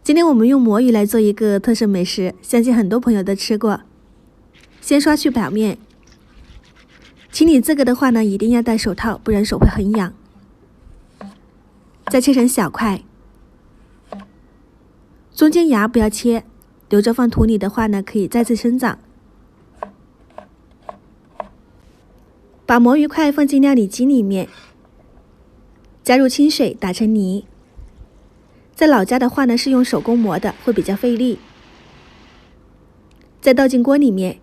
今天我们用魔芋来做一个特色美食，相信很多朋友都吃过。先刷去表面，清理这个的话呢，一定要戴手套，不然手会很痒。再切成小块，中间芽不要切，留着放土里的话呢，可以再次生长。把魔芋块放进料理机里面，加入清水打成泥。在老家的话呢，是用手工磨的，会比较费力。再倒进锅里面，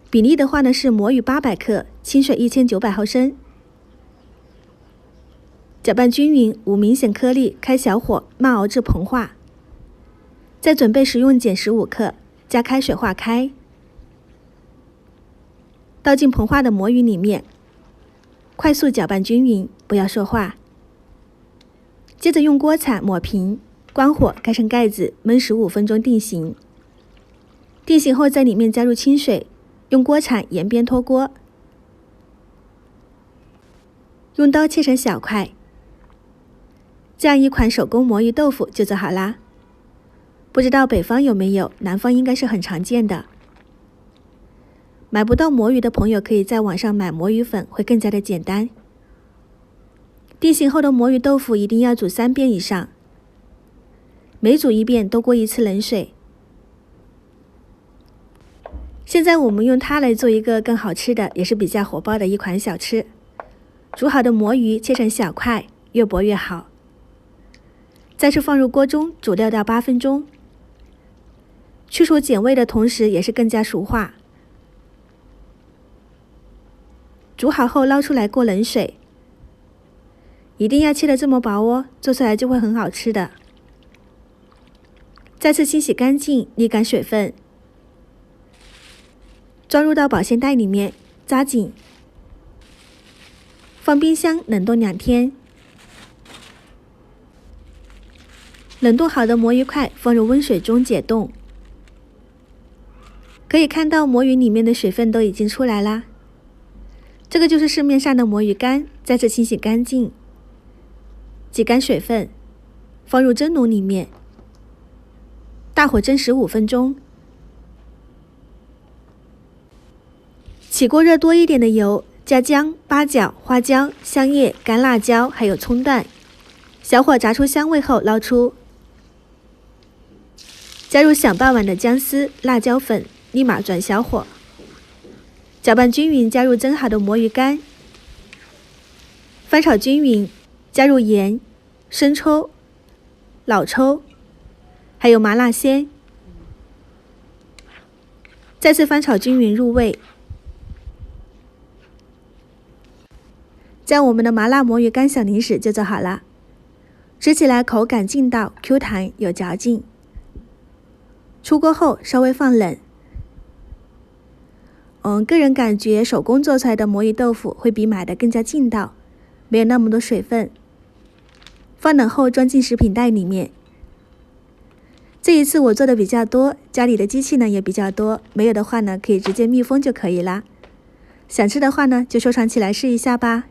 比例的话呢是魔芋800克，清水1900毫升。搅拌均匀，无明显颗粒，开小火慢熬至膨化。再准备食用碱15克，加开水化开。倒进膨化的魔芋里面，快速搅拌均匀，不要说话。接着用锅铲抹平，关火，盖上盖子，焖15分钟定型。定型后，在里面加入清水，用锅铲沿边脱锅，用刀切成小块。这样一款手工魔芋豆腐就做好啦。不知道北方有没有，南方应该是很常见的。买不到魔芋的朋友，可以在网上买魔芋粉，会更加的简单。定型后的魔芋豆腐一定要煮3遍以上，每煮1遍都过1次冷水。现在我们用它来做一个更好吃的，也是比较火爆的一款小吃。煮好的魔芋切成小块，越薄越好。再次放入锅中煮6到8分钟，去除碱味的同时，也是更加熟化。煮好后捞出来过冷水。一定要切得这么薄哦，做出来就会很好吃的。再次清洗干净，沥干水分，装入到保鲜袋里面，扎紧，放冰箱冷冻2天。冷冻好的魔芋块放入温水中解冻，可以看到魔芋里面的水分都已经出来啦。这个就是市面上的魔芋干，再次清洗干净。挤干水分，放入蒸笼里面，大火蒸15分钟。起锅热多一点的油，加姜、八角、花椒、香叶、干辣椒，还有葱段，小火炸出香味后捞出，加入小半碗的姜丝、辣椒粉，立马转小火，搅拌均匀，加入蒸好的魔芋干，翻炒均匀，加入盐、生抽、老抽，还有麻辣鲜，再次翻炒均匀入味。这样我们的麻辣魔芋干小零食就做好了，吃起来口感劲道 Q 弹有嚼劲。出锅后稍微放冷。个人感觉手工做出来的魔芋豆腐会比买的更加劲道，没有那么多水分。放冷后装进食品袋里面。这一次我做的比较多，家里的机器呢也比较多，没有的话呢可以直接密封就可以啦。想吃的话呢就收藏起来试一下吧。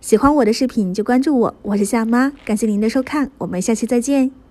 喜欢我的视频就关注我，我是夏妈，感谢您的收看，我们下期再见。